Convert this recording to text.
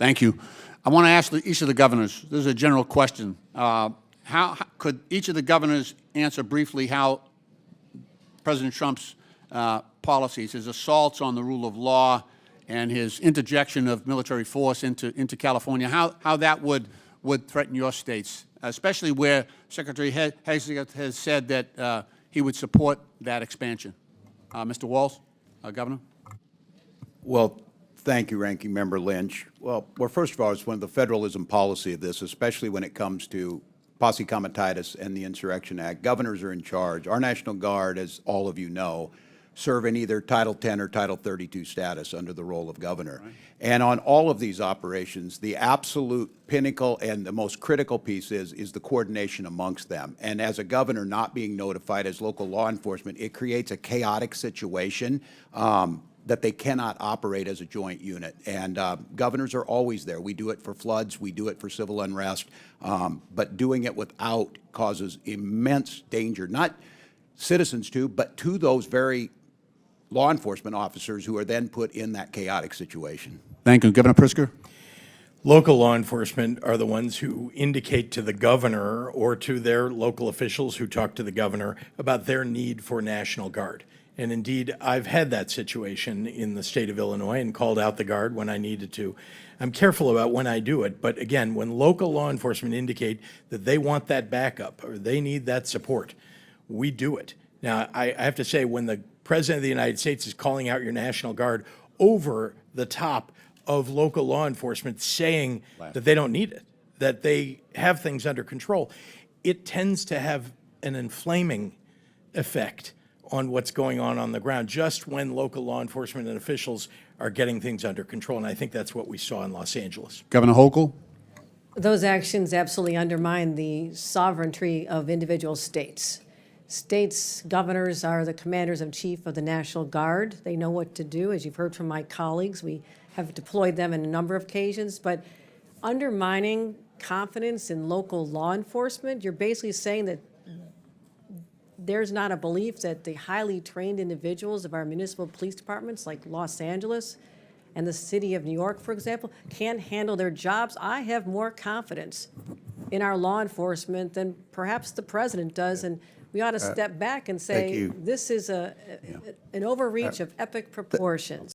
Thank you. I want to ask each of the governors, this is a general question. How could each of the governors answer briefly how President Trump's policies, his assaults on the rule of law and his interjection of military force into California, how that would threaten your states, especially where Secretary Hegseth has said that he would support that expansion? Mr. Walz, Governor. Well, thank you, Ranking Member Lynch. Well, first of all, it's one of the federalism policy of this, especially when it comes to posse comitatus and the Insurrection Act. Governors are in charge. Our National Guard, as all of you know, serve in either Title 10 or Title 32 status under the role of governor. Right. And on all of these operations, the absolute pinnacle and the most critical piece is the coordination amongst them. And as a governor not being notified as local law enforcement, it creates a chaotic situation that they cannot operate as a joint unit. And governors are always there. We do it for floods. We do it for civil unrest. But doing it without causes immense danger, not citizens to, but to those very law enforcement officers who are then put in that chaotic situation. Thank you. Governor Pritzker. Local law enforcement are the ones who indicate to the governor or to their local officials who talk to the governor about their need for National Guard. And indeed, I've had that situation in the state of Illinois and called out the Guard when I needed to. I'm careful about when I do it, but again, when local law enforcement indicate that they want that backup or they need that support, we do it. Now, I have to say, when the President of the United States is calling out your National Guard over the top of local law enforcement saying that they don't need it, that they have things under control, it tends to have an inflaming effect on what's going on the ground, just when local law enforcement and officials are getting things under control. And I think that's what we saw in Los Angeles. Governor Hochul. Those actions absolutely undermine the sovereignty of individual states. States' governors are the commanders-in-chief of the National Guard. They know what to do. As you've heard from my colleagues, we have deployed them in a number of occasions. But undermining confidence in local law enforcement, you're basically saying that there's not a belief that the highly trained individuals of our municipal police departments, like Los Angeles and the city of New York, for example, can't handle their jobs. I have more confidence in our law enforcement than perhaps the president does, and we ought to step back and say this is an overreach of epic proportions.